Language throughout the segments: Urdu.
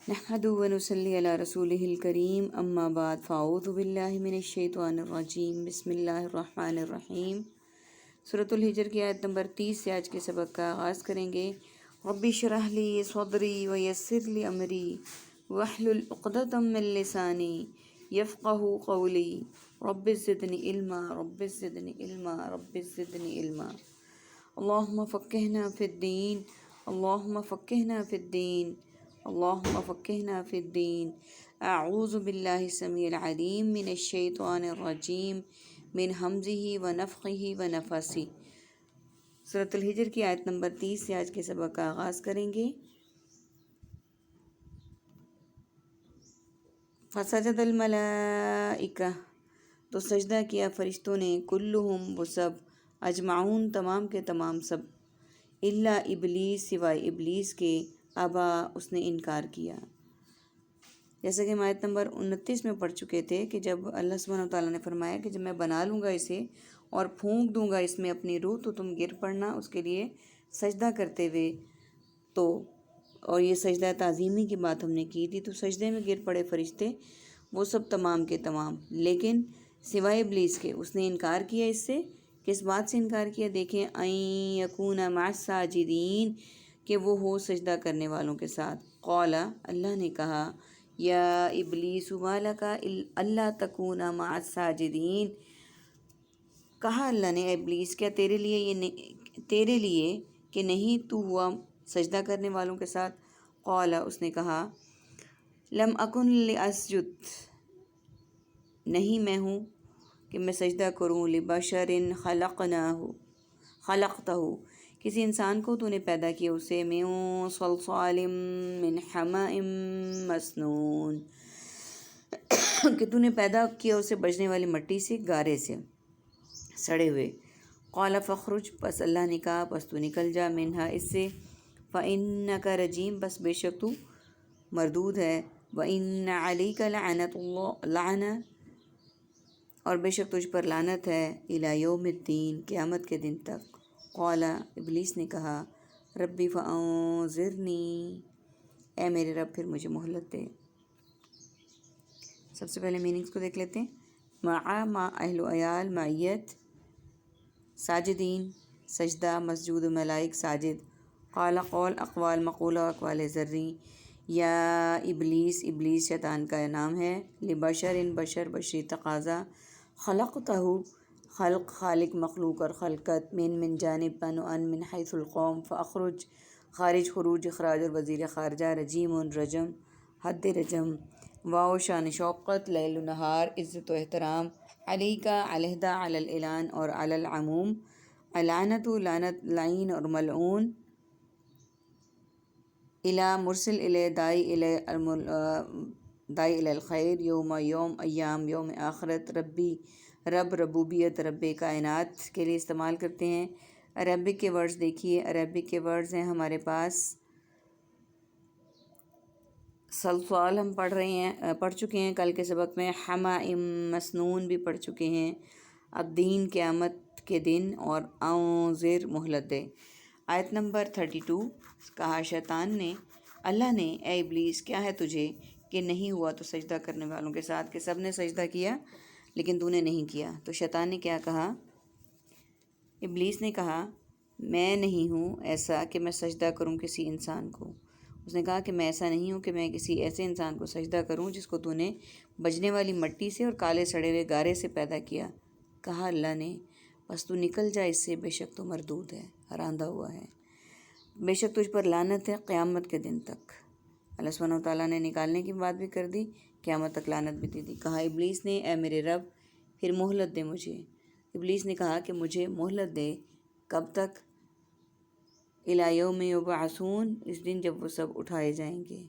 نحمدہ و نصلی علی رسولہ الکریم اما بعد فاعوذ باللہ من الشیطان الرجیم بسم اللہ الرحمن الرحیم۔ سورۃ الحجر کی آیت نمبر 30 سے آج کے سبق کا آغاز کریں گے۔ رب اشرح لی صدری ویسر لی امری واحلل عقدۃ من لسانی یفقہوا قولی رب زدنی علما رب زدنی علما رب زدنی علما۔ اللہم فقہنا فی الدین اللہم فقہنا فی الدین اللہم فقہنا فی الدین۔ اعوذ باللہ السمیع العلیم من الشیطان الرجیم من ہمزہ ونفخہ ونفثہ۔ سورۃ الحجر کی آیت نمبر 30 سے آج کے سبق کا آغاز کریں گے۔ فسجد الملائکہ، تو سجدہ کیا فرشتوں نے، کلہم وہ سب، اجمعون تمام کے تمام سب، الا ابلیس سوائے ابلیس کے، ابا اس نے انکار کیا۔ جیسا کہ ہم آیت نمبر 29 میں پڑھ چکے تھے کہ جب اللہ سبحانہ وتعالیٰ نے فرمایا کہ جب میں بنا لوں گا اسے اور پھونک دوں گا اس میں اپنی روح تو تم گر پڑنا اس کے لیے سجدہ کرتے ہوئے، تو اور یہ سجدہ تعظیمی کی بات ہم نے کی تھی، تو سجدے میں گر پڑے فرشتے وہ سب تمام کے تمام، لیکن سوائے ابلیس کے، اس نے انکار کیا۔ اس سے کس بات سے انکار کیا؟ دیکھیں، ان یکون مع الساجدین، کہ وہ ہو سجدہ کرنے والوں کے ساتھ۔ قال، اللہ نے کہا، یا ابلیس ما لک الا تکون مع الساجدین، کہا اللہ نے، اے ابلیس کیا تیرے لیے کہ نہیں تو ہوا سجدہ کرنے والوں کے ساتھ؟ قال، اس نے کہا، لم اکن لاسجد، نہیں میں ہوں کہ میں سجدہ کروں، لبشر خلقتہ، کسی انسان کو تو نے پیدا کیا اسے، من صلصال من حماء مسنون، کہ تو نے پیدا کیا اسے بجنے والی مٹی سے، گارے سے، سڑے ہوئے۔ قال فاخرج، بس اللہ نے کہا بس تو نکل جا، منہا اس سے، فإنک رجیم، بس بے شک تو مردود ہے، وإن علیک لعنۃ، اور بے شک تجھ پر لعنت ہے، الی یوم الدین، قیامت کے دن تک۔ قال، ابلیس نے کہا، ربی فانظرنی، اے میرے رب پھر مجھے مہلت دے۔ سب سے پہلے میننگز کو دیکھ لیتے ہیں۔ مع اہل و عیال، معیت، ساجدین سجدہ، مسجود ملائک ساجد، قال قول اقوال مقولہ و اقوال ذری، یا ابلیس ابلیس شیطان کا نام ہے، لبشر بشر بشری تقاضا، خلقتہ خلق خالق مخلوق اور خلقت، من جانب بنو من حیث القوم، فاخرج خارج خروج اخراج اور وزیر خارجہ، رجیم رجم حد رجم، واو شان شوقت، لیل و نہار عزت و احترام، علیکہ علیحدہ، علی الاعلان اور علی العموم، لعنت لعنت لعین اور ملعون، الی مرسل الی دائی الی الخیر، یوم یوم ایام یوم آخرت، ربی رب ربوبیت رب کائنات کے لیے استعمال کرتے ہیں۔ عربک کے ورڈز دیکھیے، عربک کے ورڈز ہیں ہمارے پاس، سلسال ہم پڑھ چکے ہیں کل کے سبق میں، حماء مسنون بھی پڑھ چکے ہیں، الدین قیامت کے دن، اور انذر مہلت دے۔ آیت نمبر 32، کہا شیطان نے، اللہ نے، اے ابلیس کیا ہے تجھے کہ نہیں ہوا تو سجدہ کرنے والوں کے ساتھ، کہ سب نے سجدہ کیا لیکن تو نے نہیں کیا۔ تو شیطان نے کیا کہا؟ ابلیس نے کہا، میں نہیں ہوں ایسا کہ میں سجدہ کروں کسی انسان کو۔ اس نے کہا کہ میں ایسا نہیں ہوں کہ میں کسی ایسے انسان کو سجدہ کروں جس کو تو نے بجنے والی مٹی سے اور کالے سڑے ہوئے گارے سے پیدا کیا۔ کہا اللہ نے، بس تو نکل جا اس سے، بے شک تو مردود ہے، ہراندہ ہوا ہے، بے شک تجھ پر لعنت ہے قیامت کے دن تک۔ اللہ سبحانہ وتعالیٰ نے نکالنے کی بات بھی کر دی، قیامت تک لعنت بھی دے دی۔ کہا ابلیس نے، اے میرے رب پھر مہلت دے مجھے۔ ابلیس نے کہا کہ مجھے مہلت دے، کب تک؟ الی یوم یبعثون، اس دن جب وہ سب اٹھائے جائیں گے۔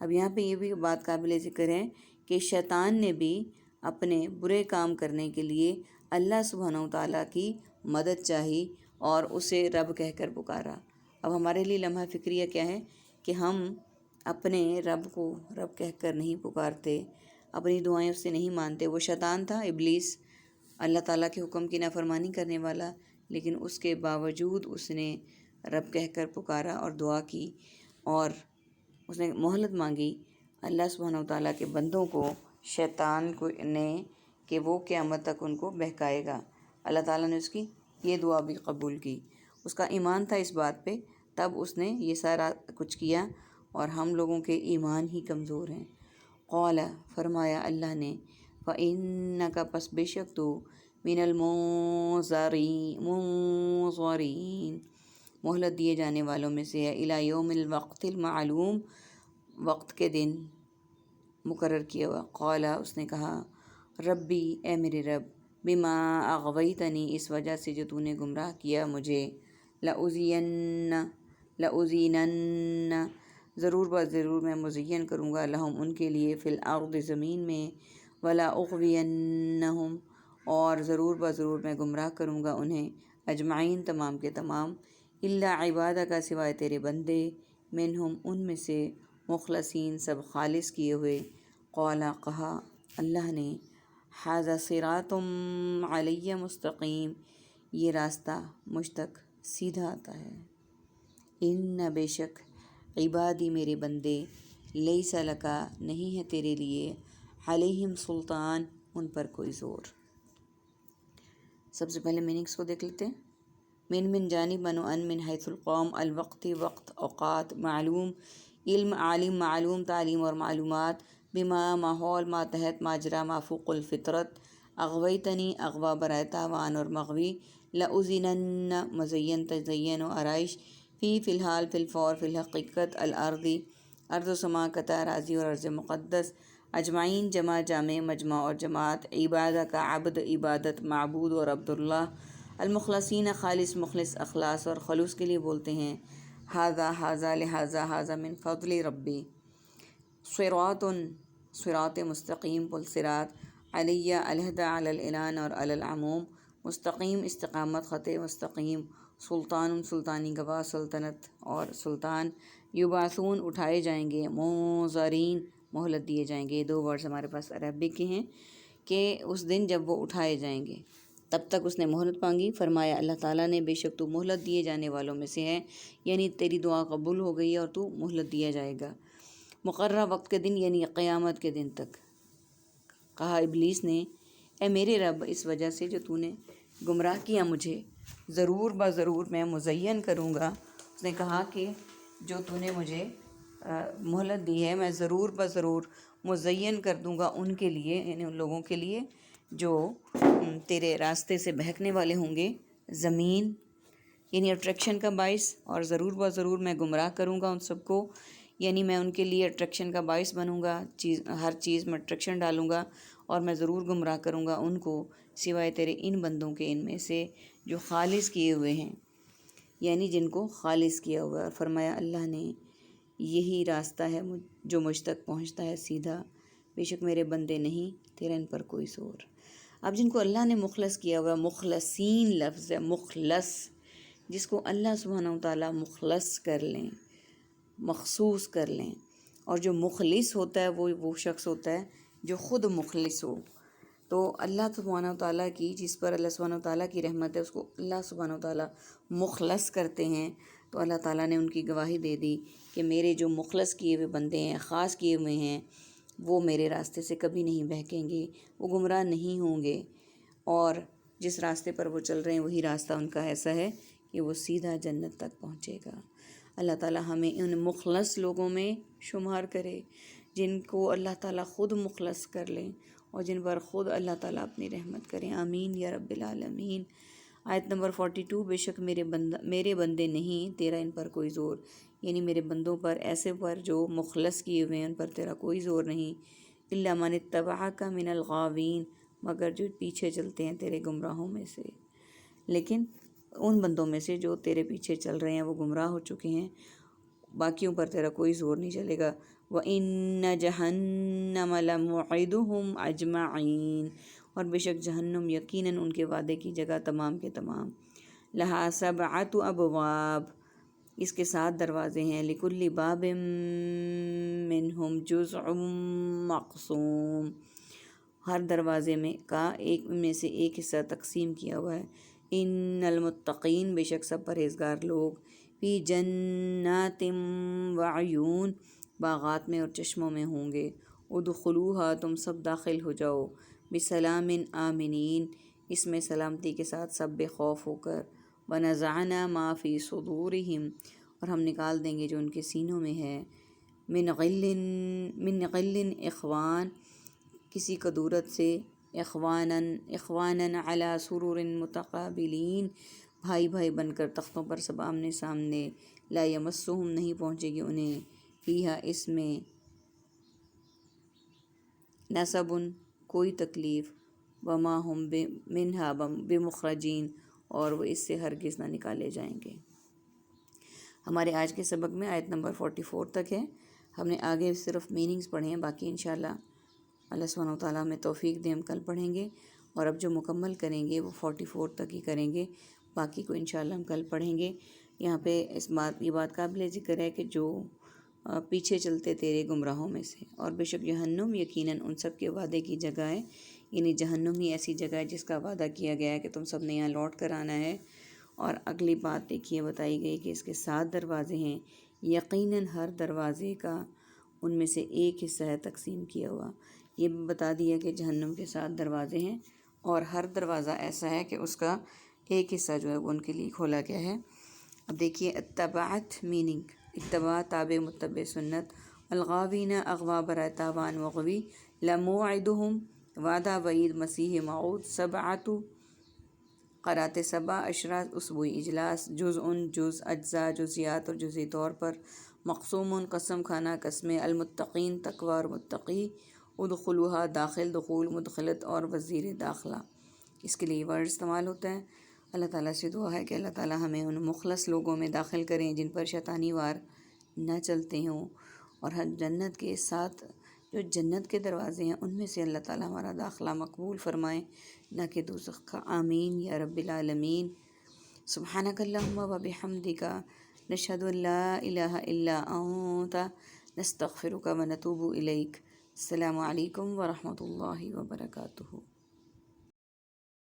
اب یہاں پہ یہ بھی بات قابل ذکر ہے کہ شیطان نے بھی اپنے برے کام کرنے کے لیے اللہ سبحانہ وتعالیٰ کی مدد چاہی اور اسے رب کہہ کر پکارا۔ اب ہمارے لیے لمحہ فکریہ کیا ہے کہ ہم اپنے رب کو رب کہہ کر نہیں پکارتے، اپنی دعائیں اس سے نہیں مانتے۔ وہ شیطان تھا، ابلیس، اللہ تعالیٰ کے حکم کی نافرمانی کرنے والا، لیکن اس کے باوجود اس نے رب کہہ کر پکارا اور دعا کی، اور اس نے مہلت مانگی اللہ سبحانہ و تعالیٰ کے بندوں کو، شیطان کو نے، کہ وہ قیامت تک ان کو بہکائے گا۔ اللہ تعالیٰ نے اس کی یہ دعا بھی قبول کی۔ اس کا ایمان تھا اس بات پہ، تب اس نے یہ سارا کچھ کیا، اور ہم لوگوں کے ایمان ہی کمزور ہیں۔ قال، فرمایا اللہ نے، فَإِنَّكَ پس بے شک تو، من المنظرین مہلت دیے جانے والوں میں سے ہے، الی یوم الوقت المعلوم وقت کے دن مقرر کیا ہوا۔ قال، اس نے کہا، ربی اے میرے رب، بما اغویتنی اس وجہ سے جو تو نے گمراہ کیا مجھے، لأزینن ضرور ضرور میں مزین کروں گا، لہم ان کے لیے، فی الارض زمین میں، ولا اغوینہم اور ضرور میں گمراہ کروں گا انہیں، اجمعین تمام کے تمام، الا عبادک سوائے تیرے بندے، منہم ان میں سے، مخلصین سب خالص کیے ہوئے۔ قال کہا اللہ نے، ھذا صراط علی مستقیم یہ راستہ مجھ تک سیدھا آتا ہے۔ ان بے شک، عبادی میرے بندے، لیس لکا نہیں ہے تیرے لیے، علیہم سلطان ان پر کوئی زور۔ سب سے پہلے میننگس کو دیکھ لیتے ہیں۔ من جانب منو ان من حیث القوم الوقت وقت اوقات معلوم علم عالم معلوم تعلیم اور معلومات بما ماحول ماتحت ماجرا مافوق الفطرت اغویتنی اغوا برائے تاوان اور مغوی لأزینن مزین تزین و آرائش فی الحال فی الفور فی الحقیقت الارضی ارض و سما قطع راضی اور ارض مقدس اجمعین جمع جامع مجمع اور جماعت عبادہ کا عبد عبادت معبود اور عبداللہ المخلصین خالص مخلص اخلاص اور خلوص کے لیے بولتے ہیں۔ ھذا لہذا من فضل ربی صراط صراط مستقیم پل صراط علیہ علیحدہ علی الاعلان اور علی العموم مستقیم استقامت خط مستقیم سلطان سلطانی گواہ سلطنت اور سلطان یبعثون اٹھائے جائیں گے منظرین مہلت دیے جائیں گے۔ یہ دو ورڈز ہمارے پاس عربک کے ہیں کہ اس دن جب وہ اٹھائے جائیں گے تب تک اس نے مہلت مانگی۔ فرمایا اللہ تعالیٰ نے، بے شک تو مہلت دیے جانے والوں میں سے ہے، یعنی تیری دعا قبول ہو گئی ہے اور تو مہلت دیا جائے گا مقررہ وقت کے دن، یعنی قیامت کے دن تک۔ کہا ابلیس نے، اے میرے رب، اس وجہ سے جو تو نے گمراہ کیا مجھے، ضرور میں مزین کروں گا۔ اس نے کہا کہ جو تو نے مجھے مہلت دی ہے، میں ضرور مزین کر دوں گا ان کے لیے، یعنی ان لوگوں کے لیے جو تیرے راستے سے بہکنے والے ہوں گے، زمین یعنی اٹریکشن کا باعث، اور ضرور میں گمراہ کروں گا ان سب کو، یعنی میں ان کے لیے اٹریکشن کا باعث بنوں گا، ہر چیز میں اٹریکشن ڈالوں گا، اور میں ضرور گمراہ کروں گا ان کو، سوائے تیرے ان بندوں کے، ان میں سے جو خالص کیے ہوئے ہیں، یعنی جن کو خالص کیا ہوا ہے۔ فرمایا اللہ نے، یہی راستہ ہے جو مجھ تک پہنچتا ہے سیدھا، بے شک میرے بندے نہیں تیرا ان پر کوئی زور۔ اب جن کو اللہ نے مخلص کیا ہوا، مخلصین لفظ ہے، مخلص، جس کو اللہ سبحانہ و تعالیٰ مخلص کر لیں، مخصوص کر لیں، اور جو مخلص ہوتا ہے وہ شخص ہوتا ہے جو خود مخلص ہو۔ تو اللہ سبحانہ و تعالیٰ کی، جس پر اللہ سبحانہ و تعالیٰ کی رحمت ہے، اس کو اللہ سبحانہ و تعالیٰ مخلص کرتے ہیں، تو اللہ تعالیٰ نے ان کی گواہی دے دی کہ میرے جو مخلص کیے ہوئے بندے ہیں، خاص کیے ہوئے ہیں، وہ میرے راستے سے کبھی نہیں بہکیں گے، وہ گمراہ نہیں ہوں گے، اور جس راستے پر وہ چل رہے ہیں وہی راستہ ان کا ایسا ہے کہ وہ سیدھا جنت تک پہنچے گا۔ اللہ تعالیٰ ہمیں ان مخلص لوگوں میں شمار کرے جن کو اللہ تعالیٰ خود مخلص کر لیں، اور جن پر خود اللہ تعالیٰ اپنی رحمت کریں، آمین یا رب العالمین۔ آیت نمبر 42، بے شک میرے بندے نہیں تیرا ان پر کوئی زور، یعنی میرے بندوں پر، ایسے پر جو مخلص کیے ہوئے ہیں، ان پر تیرا کوئی زور نہیں، الا من اتبعک من الغاوین، مگر جو پیچھے چلتے ہیں تیرے گمراہوں میں سے، لیکن ان بندوں میں سے جو تیرے پیچھے چل رہے ہیں وہ گمراہ ہو چکے ہیں، باقیوں پر تیرا کوئی زور نہیں چلے گا۔ وَإِنَّ جَهَنَّمَ لَمَوْعِدُهُمْ أَجْمَعِينَ اور بے شک جہنم یقیناً ان کے وعدے کی جگہ تمام کے تمام، لَهَا سَبْعَةُ أَبْوَابٍ اس کے 7 دروازے ہیں، لِكُلِّ بَابٍ مِّنْهُمْ جُزْءٌ مَّقْسُومٌ ہر دروازے کا ایک میں سے ایک حصہ تقسیم کیا ہوا ہے۔ ان المتقین بے شک سب پرہیزگار لوگ، فی جنات وعیون باغات میں اور چشموں میں ہوں گے۔ ادخلوہا، تم سب داخل ہو جاؤ، بسلام آمنین، اس میں سلامتی کے ساتھ سب بے خوف ہو کر۔ ونزعنا ما فی صدورہم، اور ہم نکال دیں گے جو ان کے سینوں میں ہے، من غل اخوان، کسی کدورت سے، اخوانا علی سرر متقابلین، بھائی بھائی بن کر تختوں پر سب آمنے سامنے، لا یمسہم، نہیں پہنچے گی انہیں، فیہا، اس میں، نصب، کوئی تکلیف، وما ہم منہا بمخرجین، اور وہ اس سے ہرگز نہ نکالے جائیں گے۔ ہمارے آج کے سبق میں آیت نمبر 44 تک ہے۔ ہم نے آگے صرف میننگز پڑھے ہیں، باقی انشاءاللہ اللہ سبحانہ وتعالیٰ ہمیں توفیق دے، ہم کل پڑھیں گے، اور اب جو مکمل کریں گے وہ 44 تک ہی کریں گے، باقی کو انشاءاللہ ہم کل پڑھیں گے۔ یہاں پہ یہ بات قابل ذکر ہے کہ جو پیچھے چلتے تیرے گمراہوں میں سے، اور بے شک جہنم یقیناً ان سب کے وعدے کی جگہ ہے، یعنی جہنم ہی ایسی جگہ ہے جس کا وعدہ کیا گیا ہے کہ تم سب نے یہاں لوٹ کر آنا ہے۔ اور اگلی بات دیکھیے بتائی گئی کہ اس کے 7 دروازے ہیں، یقیناً ہر دروازے کا ان میں سے ایک حصہ ہے تقسیم کیا ہوا۔ یہ بتا دیا کہ جہنم کے 7 دروازے ہیں، اور ہر دروازہ ایسا ہے کہ اس کا ایک حصہ جو ہے وہ ان کے لیے کھولا گیا ہے۔ اب دیکھیے اتبعت میننگ، اتباع تابع متبع سنت، الغاوین اغوا برائے تاوان وغوی، لموعدہم وعدہ وعید مسیح موعود، سبعۃ قرات سبع، عشرہ اسبوعی اجلاس، جزء جز، اجزاء جزیات اور جزئی طور پر، مقسوم قسم کھانا قسمیں، المتقین تقوی اور متقی، ادخلوہا داخل، دخول مدخلت اور وزیر داخلہ، اس کے لیے ورڈ استعمال ہوتا ہے۔ اللہ تعالیٰ سے دعا ہے کہ اللہ تعالیٰ ہمیں ان مخلص لوگوں میں داخل کریں جن پر شیطانی وار نہ چلتے ہوں، اور ہر جنت کے 7 جو جنت کے دروازے ہیں ان میں سے اللہ تعالیٰ ہمارا داخلہ مقبول فرمائیں، نہ کہ دوزخ کا۔ آمین یا رب العالمین۔ سبحانک اللہم و بحمدک، نشہد ان لا الہ الا انت، نستغفرک و نتوب الیک۔ السلام علیکم ورحمۃ اللہ وبرکاتہ۔